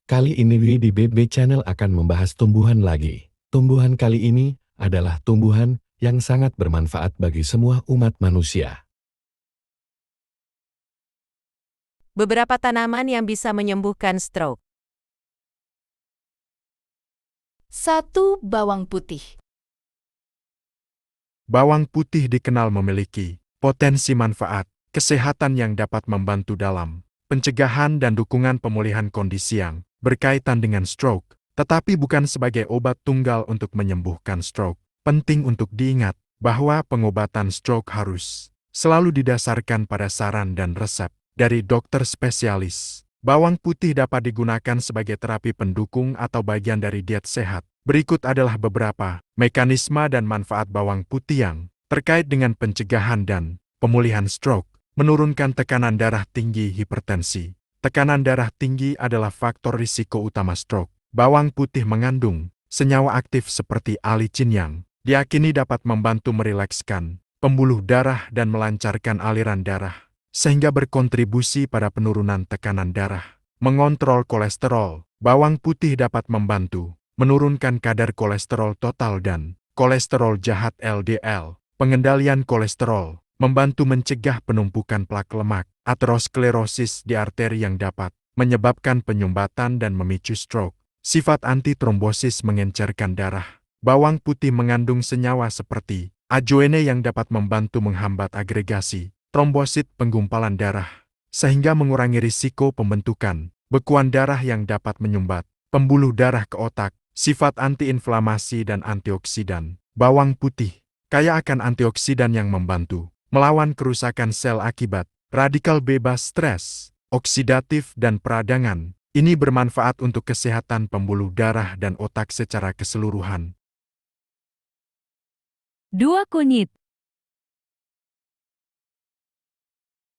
Kali ini di BB Channel akan membahas tumbuhan lagi. Tumbuhan kali ini adalah tumbuhan yang sangat bermanfaat bagi semua umat manusia. Beberapa tanaman yang bisa menyembuhkan stroke. 1. Bawang putih. Bawang putih dikenal memiliki potensi manfaat kesehatan yang dapat membantu dalam pencegahan dan dukungan pemulihan kondisi yang berkaitan dengan stroke, tetapi bukan sebagai obat tunggal untuk menyembuhkan stroke. Penting untuk diingat bahwa pengobatan stroke harus selalu didasarkan pada saran dan resep dari dokter spesialis. Bawang putih dapat digunakan sebagai terapi pendukung atau bagian dari diet sehat. Berikut adalah beberapa mekanisme dan manfaat bawang putih yang terkait dengan pencegahan dan pemulihan stroke. Menurunkan tekanan darah tinggi hipertensi. Tekanan darah tinggi adalah faktor risiko utama stroke. Bawang putih mengandung senyawa aktif seperti alicin yang diakini dapat membantu merilekskan pembuluh darah dan melancarkan aliran darah, sehingga berkontribusi pada penurunan tekanan darah. Mengontrol kolesterol. Bawang putih dapat membantu menurunkan kadar kolesterol total dan kolesterol jahat LDL. Pengendalian kolesterol membantu mencegah penumpukan plak lemak, aterosklerosis di arteri yang dapat menyebabkan penyumbatan dan memicu stroke. Sifat antitrombosis mengencerkan darah. Bawang putih mengandung senyawa seperti ajoene yang dapat membantu menghambat agregasi trombosit penggumpalan darah, sehingga mengurangi risiko pembentukan bekuan darah yang dapat menyumbat pembuluh darah ke otak. Sifat antiinflamasi dan antioksidan. Bawang putih kaya akan antioksidan yang membantu melawan kerusakan sel akibat radikal bebas stres, oksidatif dan peradangan. Ini bermanfaat untuk kesehatan pembuluh darah dan otak secara keseluruhan. 2. Kunyit.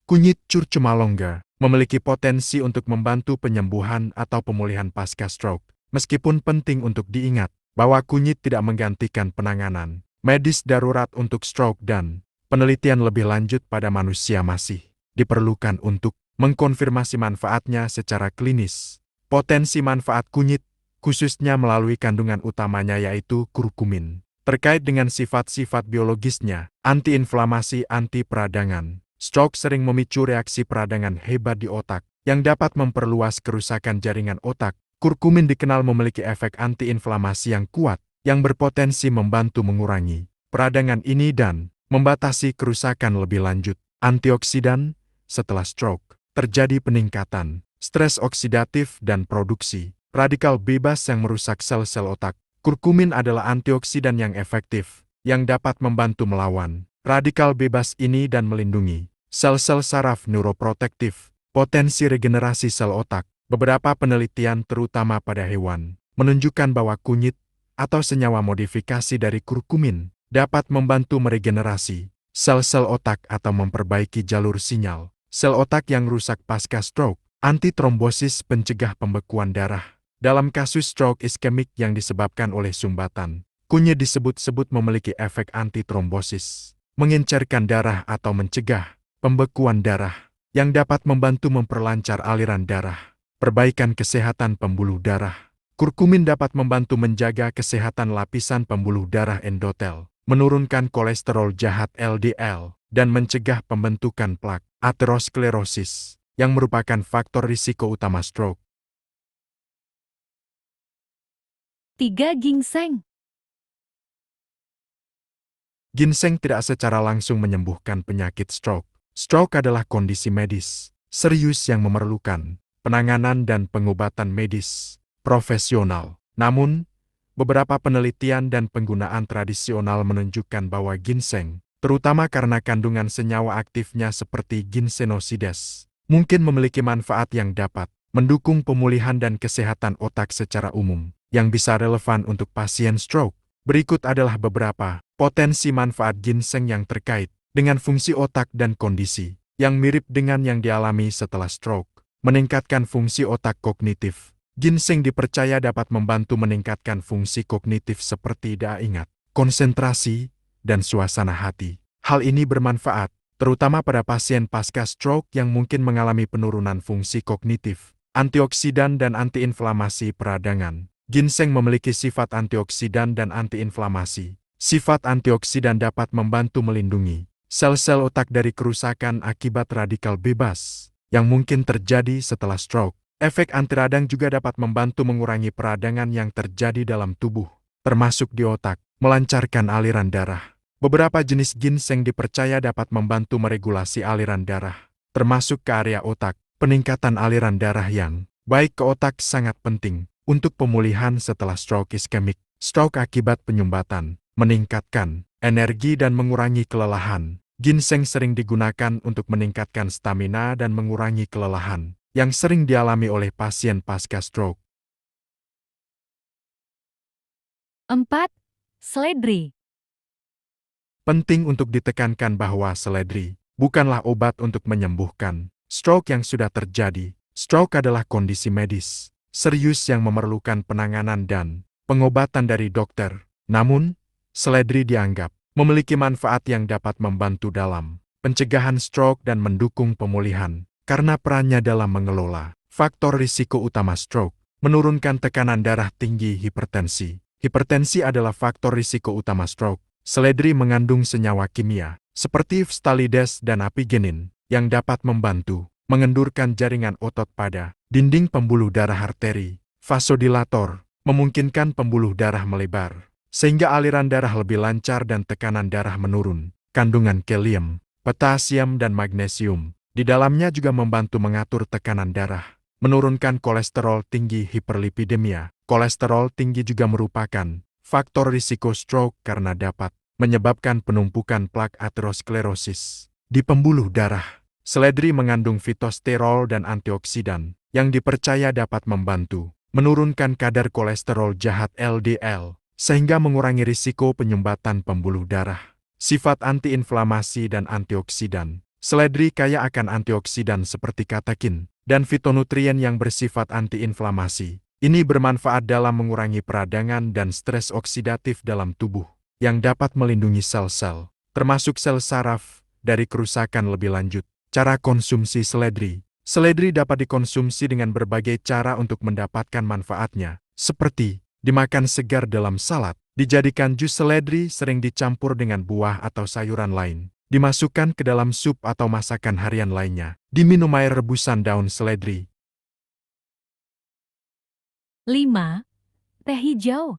Kunyit curcuma longa memiliki potensi untuk membantu penyembuhan atau pemulihan pasca stroke. Meskipun penting untuk diingat bahwa kunyit tidak menggantikan penanganan medis darurat untuk stroke dan penelitian lebih lanjut pada manusia masih diperlukan untuk mengkonfirmasi manfaatnya secara klinis. Potensi manfaat kunyit, khususnya melalui kandungan utamanya yaitu kurkumin, terkait dengan sifat-sifat biologisnya, antiinflamasi, anti peradangan. Stroke sering memicu reaksi peradangan hebat di otak yang dapat memperluas kerusakan jaringan otak. Kurkumin dikenal memiliki efek antiinflamasi yang kuat, yang berpotensi membantu mengurangi peradangan ini dan membatasi kerusakan lebih lanjut. Antioksidan. Setelah stroke, terjadi peningkatan stres oksidatif dan produksi radikal bebas yang merusak sel-sel otak. Kurkumin adalah antioksidan yang efektif, yang dapat membantu melawan radikal bebas ini dan melindungi sel-sel saraf neuroprotektif. Potensi regenerasi sel otak. Beberapa penelitian terutama pada hewan menunjukkan bahwa kunyit atau senyawa modifikasi dari kurkumin dapat membantu meregenerasi sel-sel otak atau memperbaiki jalur sinyal sel otak yang rusak pasca stroke. Antitrombosis pencegah pembekuan darah. Dalam kasus stroke iskemik yang disebabkan oleh sumbatan, kunyit disebut-sebut memiliki efek antitrombosis, mengencerkan darah atau mencegah pembekuan darah yang dapat membantu memperlancar aliran darah. Perbaikan kesehatan pembuluh darah. Kurkumin dapat membantu menjaga kesehatan lapisan pembuluh darah endotel, menurunkan kolesterol jahat LDL, dan mencegah pembentukan plak, aterosklerosis, yang merupakan faktor risiko utama stroke. 3. Ginseng. Ginseng tidak secara langsung menyembuhkan penyakit stroke. Stroke adalah kondisi medis serius yang memerlukan penanganan dan pengobatan medis profesional. Namun, beberapa penelitian dan penggunaan tradisional menunjukkan bahwa ginseng, terutama karena kandungan senyawa aktifnya seperti ginsenosides, mungkin memiliki manfaat yang dapat mendukung pemulihan dan kesehatan otak secara umum, yang bisa relevan untuk pasien stroke. Berikut adalah beberapa potensi manfaat ginseng yang terkait dengan fungsi otak dan kondisi yang mirip dengan yang dialami setelah stroke. Meningkatkan fungsi otak kognitif. Ginseng dipercaya dapat membantu meningkatkan fungsi kognitif seperti daya ingat, konsentrasi, dan suasana hati. Hal ini bermanfaat, terutama pada pasien pasca stroke yang mungkin mengalami penurunan fungsi kognitif Antioksidan dan antiinflamasi peradangan. Ginseng memiliki sifat antioksidan dan antiinflamasi. Sifat antioksidan dapat membantu melindungi sel-sel otak dari kerusakan akibat radikal bebas yang mungkin terjadi setelah stroke. Efek antiradang juga dapat membantu mengurangi peradangan yang terjadi dalam tubuh, termasuk di otak, melancarkan aliran darah. Beberapa jenis ginseng dipercaya dapat membantu meregulasi aliran darah, termasuk ke area otak. Peningkatan aliran darah yang baik ke otak sangat penting untuk pemulihan setelah stroke iskemik. Stroke akibat penyumbatan, meningkatkan energi dan mengurangi kelelahan. Ginseng sering digunakan untuk meningkatkan stamina dan mengurangi kelelahan yang sering dialami oleh pasien pasca stroke. 4. Seledri. Penting untuk ditekankan bahwa seledri bukanlah obat untuk menyembuhkan stroke yang sudah terjadi. Stroke adalah kondisi medis serius yang memerlukan penanganan dan pengobatan dari dokter. Namun, seledri dianggap memiliki manfaat yang dapat membantu dalam pencegahan stroke dan mendukung pemulihan karena perannya dalam mengelola faktor risiko utama stroke, menurunkan tekanan darah tinggi, hipertensi. Hipertensi adalah faktor risiko utama stroke. Seledri mengandung senyawa kimia seperti phtalides dan apigenin yang dapat membantu mengendurkan jaringan otot pada dinding pembuluh darah arteri. Vasodilator memungkinkan pembuluh darah melebar, sehingga aliran darah lebih lancar dan tekanan darah menurun. Kandungan kalium, potasium dan magnesium di dalamnya juga membantu mengatur tekanan darah, menurunkan kolesterol tinggi, hiperlipidemia. Kolesterol tinggi juga merupakan faktor risiko stroke karena dapat menyebabkan penumpukan plak aterosklerosis di pembuluh darah. Seledri mengandung fitosterol dan antioksidan yang dipercaya dapat membantu menurunkan kadar kolesterol jahat LDL, sehingga mengurangi risiko penyumbatan pembuluh darah. Sifat antiinflamasi dan antioksidan. Seledri kaya akan antioksidan seperti katekin dan fitonutrien yang bersifat antiinflamasi. Ini bermanfaat dalam mengurangi peradangan dan stres oksidatif dalam tubuh, yang dapat melindungi sel-sel, termasuk sel saraf, dari kerusakan lebih lanjut. Cara konsumsi seledri. Seledri dapat dikonsumsi dengan berbagai cara untuk mendapatkan manfaatnya, seperti dimakan segar dalam salad, dijadikan jus seledri sering dicampur dengan buah atau sayuran lain, dimasukkan ke dalam sup atau masakan harian lainnya, diminum air rebusan daun seledri. 5. Teh hijau.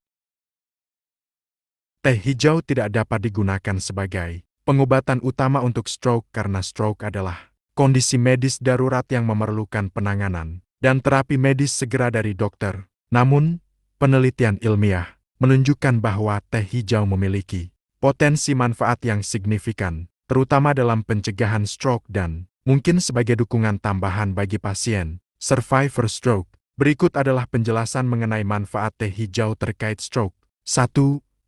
Teh hijau tidak dapat digunakan sebagai pengobatan utama untuk stroke karena stroke adalah kondisi medis darurat yang memerlukan penanganan dan terapi medis segera dari dokter. Namun, penelitian ilmiah menunjukkan bahwa teh hijau memiliki potensi manfaat yang signifikan, terutama dalam pencegahan stroke dan mungkin sebagai dukungan tambahan bagi pasien survivor stroke. Berikut adalah penjelasan mengenai manfaat teh hijau terkait stroke. 1.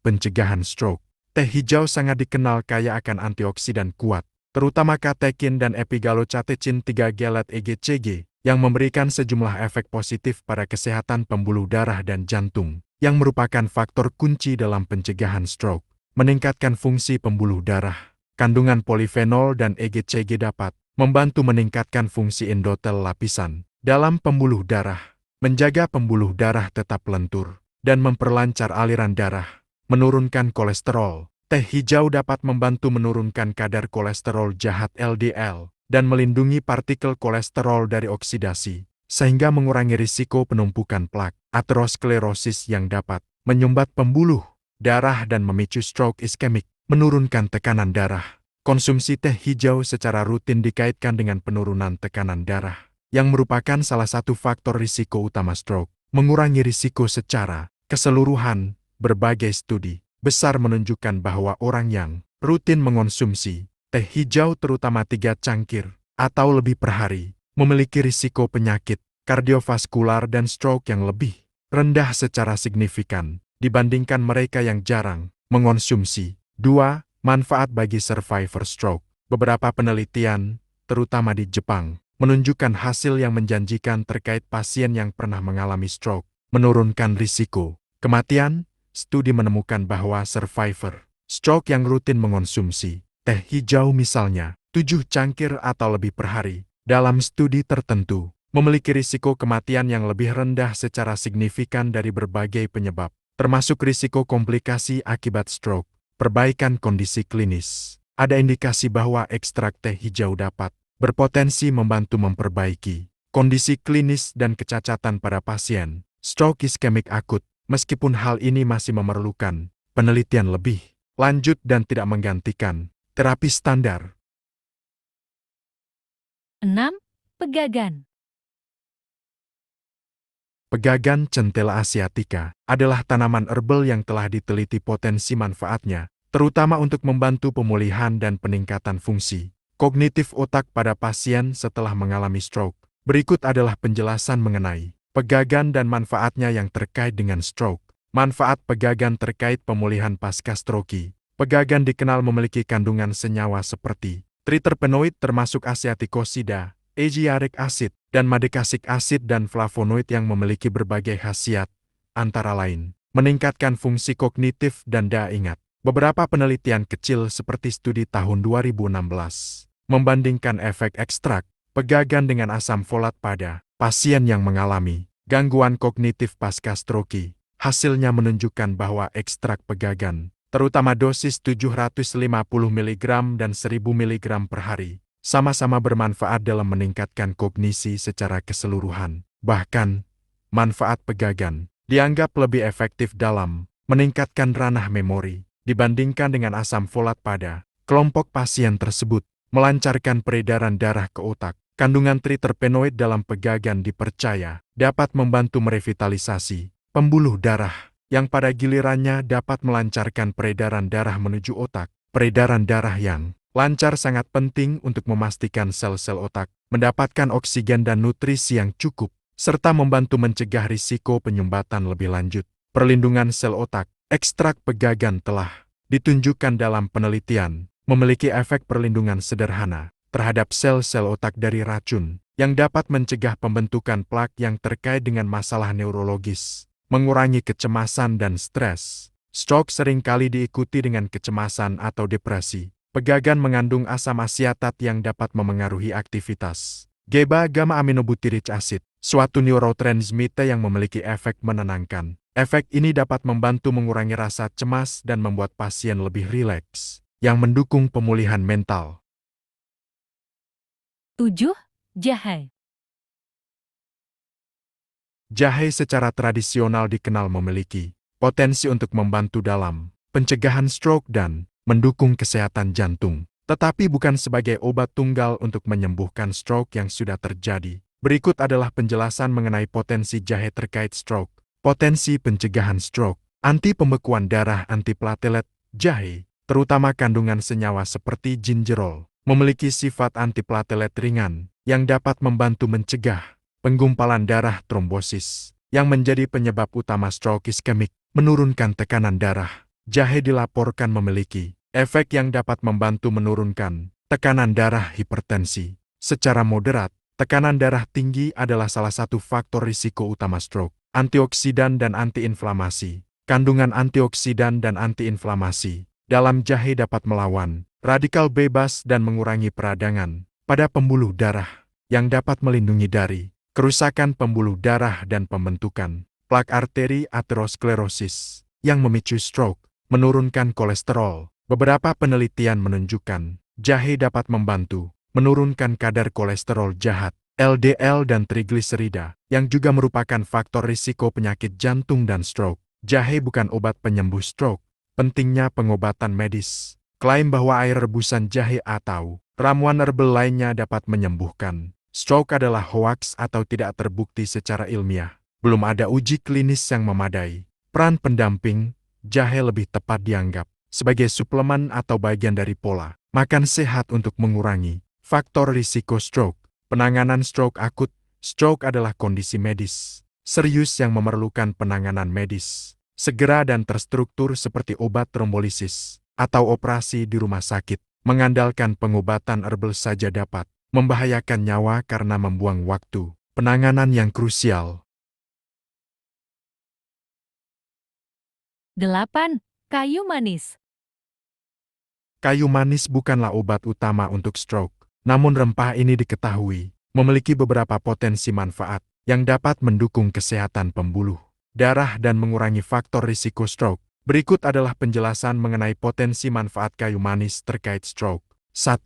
Pencegahan stroke. Teh hijau sangat dikenal kaya akan antioksidan kuat, terutama katekin dan epigallocatechin 3-gelat EGCG, yang memberikan sejumlah efek positif pada kesehatan pembuluh darah dan jantung, yang merupakan faktor kunci dalam pencegahan stroke. Meningkatkan fungsi pembuluh darah. Kandungan polifenol dan EGCG dapat membantu meningkatkan fungsi endotel lapisan dalam pembuluh darah, menjaga pembuluh darah tetap lentur, dan memperlancar aliran darah. Menurunkan kolesterol. Teh hijau dapat membantu menurunkan kadar kolesterol jahat LDL dan melindungi partikel kolesterol dari oksidasi, sehingga mengurangi risiko penumpukan plak aterosklerosis yang dapat menyumbat pembuluh darah dan memicu stroke iskemik. Menurunkan tekanan darah. Konsumsi teh hijau secara rutin dikaitkan dengan penurunan tekanan darah, yang merupakan salah satu faktor risiko utama stroke. Mengurangi risiko secara keseluruhan. Berbagai studi besar menunjukkan bahwa orang yang rutin mengonsumsi teh hijau terutama 3 cangkir atau lebih per hari memiliki risiko penyakit kardiovaskular dan stroke yang lebih rendah secara signifikan dibandingkan mereka yang jarang mengonsumsi. 2. Manfaat bagi survivor stroke. Beberapa penelitian, terutama di Jepang, menunjukkan hasil yang menjanjikan terkait pasien yang pernah mengalami stroke, menurunkan risiko kematian. Studi menemukan bahwa survivor stroke yang rutin mengonsumsi teh hijau misalnya 7 cangkir atau lebih per hari dalam studi tertentu memiliki risiko kematian yang lebih rendah secara signifikan dari berbagai penyebab, termasuk risiko komplikasi akibat stroke. Perbaikan kondisi klinis. Ada indikasi bahwa ekstrak teh hijau dapat berpotensi membantu memperbaiki kondisi klinis dan kecacatan pada pasien stroke iskemik akut, meskipun hal ini masih memerlukan penelitian lebih lanjut dan tidak menggantikan terapi standar. 6. Pegagan. Pegagan Centella asiatica adalah tanaman herbal yang telah diteliti potensi manfaatnya, terutama untuk membantu pemulihan dan peningkatan fungsi kognitif otak pada pasien setelah mengalami stroke. Berikut adalah penjelasan mengenai pegagan dan manfaatnya yang terkait dengan stroke. Manfaat pegagan terkait pemulihan pasca stroke. Pegagan dikenal memiliki kandungan senyawa seperti triterpenoid termasuk asiaticosida, agiaric acid, dan madecasic acid dan flavonoid yang memiliki berbagai khasiat, antara lain meningkatkan fungsi kognitif dan daya ingat. Beberapa penelitian kecil seperti studi tahun 2016 membandingkan efek ekstrak pegagan dengan asam folat pada pasien yang mengalami gangguan kognitif pasca stroke. Hasilnya menunjukkan bahwa ekstrak pegagan, terutama dosis 750 mg dan 1000 mg per hari, sama-sama bermanfaat dalam meningkatkan kognisi secara keseluruhan. Bahkan, manfaat pegagan dianggap lebih efektif dalam meningkatkan ranah memori dibandingkan dengan asam folat pada kelompok pasien tersebut, melancarkan peredaran darah ke otak. Kandungan triterpenoid dalam pegagan dipercaya dapat membantu merevitalisasi pembuluh darah, yang pada gilirannya dapat melancarkan peredaran darah menuju otak. Peredaran darah yang lancar sangat penting untuk memastikan sel-sel otak mendapatkan oksigen dan nutrisi yang cukup, serta membantu mencegah risiko penyumbatan lebih lanjut. Perlindungan sel otak. Ekstrak pegagan telah ditunjukkan dalam penelitian memiliki efek perlindungan sederhana terhadap sel-sel otak dari racun, yang dapat mencegah pembentukan plak yang terkait dengan masalah neurologis, mengurangi kecemasan dan stres. Stroke seringkali diikuti dengan kecemasan atau depresi. Pegagan mengandung asam asiatat yang dapat memengaruhi aktivitas GABA gamma aminobutyric acid, suatu neurotransmitter yang memiliki efek menenangkan. Efek ini dapat membantu mengurangi rasa cemas dan membuat pasien lebih rileks, yang mendukung pemulihan mental. 7. Jahe. Jahe secara tradisional dikenal memiliki potensi untuk membantu dalam pencegahan stroke dan mendukung kesehatan jantung, tetapi bukan sebagai obat tunggal untuk menyembuhkan stroke yang sudah terjadi. Berikut adalah penjelasan mengenai potensi jahe terkait stroke. Potensi pencegahan stroke. Anti pembekuan darah antiplatelet. Jahe, terutama kandungan senyawa seperti gingerol, memiliki sifat antiplatelet ringan yang dapat membantu mencegah penggumpalan darah trombosis yang menjadi penyebab utama stroke iskemik. Menurunkan tekanan darah. Jahe dilaporkan memiliki efek yang dapat membantu menurunkan tekanan darah hipertensi. Secara moderat, tekanan darah tinggi adalah salah satu faktor risiko utama stroke. Antioksidan dan antiinflamasi. Kandungan antioksidan dan antiinflamasi dalam jahe dapat melawan radikal bebas dan mengurangi peradangan pada pembuluh darah, yang dapat melindungi dari kerusakan pembuluh darah dan pembentukan plak arteri aterosklerosis yang memicu stroke. Menurunkan kolesterol. Beberapa penelitian menunjukkan jahe dapat membantu menurunkan kadar kolesterol jahat, LDL dan trigliserida, yang juga merupakan faktor risiko penyakit jantung dan stroke. Jahe bukan obat penyembuh stroke. Pentingnya pengobatan medis. Klaim bahwa air rebusan jahe atau ramuan herbal lainnya dapat menyembuhkan stroke adalah hoaks atau tidak terbukti secara ilmiah. Belum ada uji klinis yang memadai. Peran pendamping. Jahe lebih tepat dianggap sebagai suplemen atau bagian dari pola makan sehat untuk mengurangi faktor risiko stroke. Penanganan stroke akut. Stroke adalah kondisi medis serius yang memerlukan penanganan medis segera dan terstruktur seperti obat trombolisis atau operasi di rumah sakit. Mengandalkan pengobatan herbal saja dapat membahayakan nyawa karena membuang waktu. Penanganan yang krusial. 8. Kayu manis. Kayu manis bukanlah obat utama untuk stroke, namun rempah ini diketahui memiliki beberapa potensi manfaat yang dapat mendukung kesehatan pembuluh darah dan mengurangi faktor risiko stroke. Berikut adalah penjelasan mengenai potensi manfaat kayu manis terkait stroke. 1.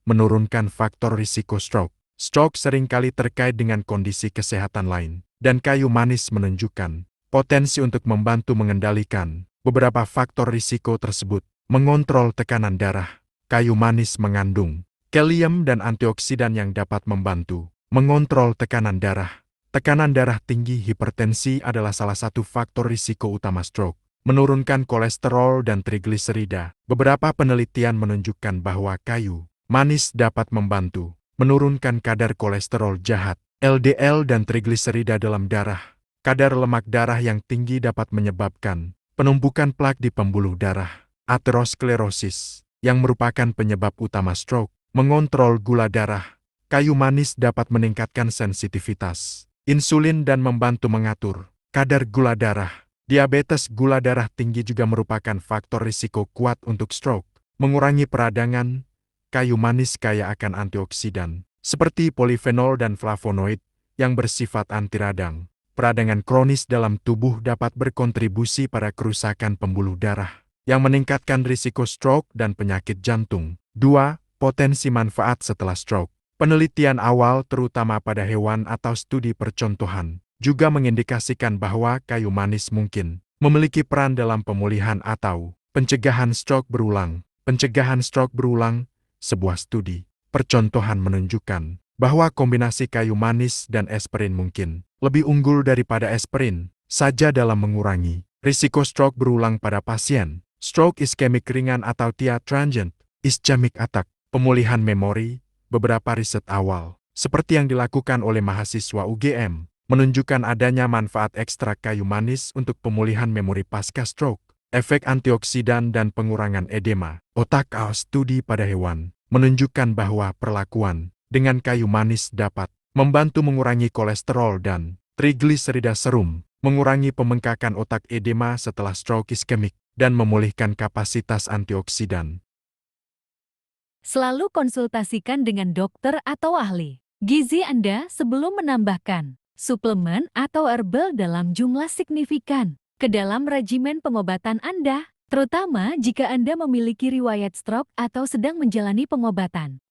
Menurunkan faktor risiko stroke. Stroke seringkali terkait dengan kondisi kesehatan lain, dan kayu manis menunjukkan potensi untuk membantu mengendalikan beberapa faktor risiko tersebut. Mengontrol tekanan darah. Kayu manis mengandung kalium dan antioksidan yang dapat membantu mengontrol tekanan darah. Tekanan darah tinggi hipertensi adalah salah satu faktor risiko utama stroke. Menurunkan kolesterol dan trigliserida. Beberapa penelitian menunjukkan bahwa kayu manis dapat membantu menurunkan kadar kolesterol jahat, LDL dan trigliserida dalam darah. Kadar lemak darah yang tinggi dapat menyebabkan penumpukan plak di pembuluh darah, aterosklerosis, yang merupakan penyebab utama stroke. Mengontrol gula darah. Kayu manis dapat meningkatkan sensitivitas insulin dan membantu mengatur kadar gula darah. Diabetes gula darah tinggi juga merupakan faktor risiko kuat untuk stroke. Mengurangi peradangan. Kayu manis kaya akan antioksidan, seperti polifenol dan flavonoid, yang bersifat anti radang. Peradangan kronis dalam tubuh dapat berkontribusi pada kerusakan pembuluh darah, yang meningkatkan risiko stroke dan penyakit jantung. 2. Potensi manfaat setelah stroke. Penelitian awal terutama pada hewan atau studi percontohan juga mengindikasikan bahwa kayu manis mungkin memiliki peran dalam pemulihan atau pencegahan stroke berulang. Pencegahan stroke berulang, sebuah studi percontohan menunjukkan bahwa kombinasi kayu manis dan aspirin mungkin lebih unggul daripada aspirin saja dalam mengurangi risiko stroke berulang pada pasien. Stroke iskemik ringan atau TIA transient ischemic attack. Pemulihan memori. Beberapa riset awal, seperti yang dilakukan oleh mahasiswa UGM, menunjukkan adanya manfaat ekstrak kayu manis untuk pemulihan memori pasca stroke, efek antioksidan dan pengurangan edema otak. Studi pada hewan menunjukkan bahwa perlakuan dengan kayu manis dapat membantu mengurangi kolesterol dan trigliserida serum, mengurangi pembengkakan otak edema setelah stroke iskemik, dan memulihkan kapasitas antioksidan. Selalu konsultasikan dengan dokter atau ahli gizi Anda sebelum menambahkan suplemen atau herbal dalam jumlah signifikan ke dalam regimen pengobatan Anda, terutama jika Anda memiliki riwayat stroke atau sedang menjalani pengobatan.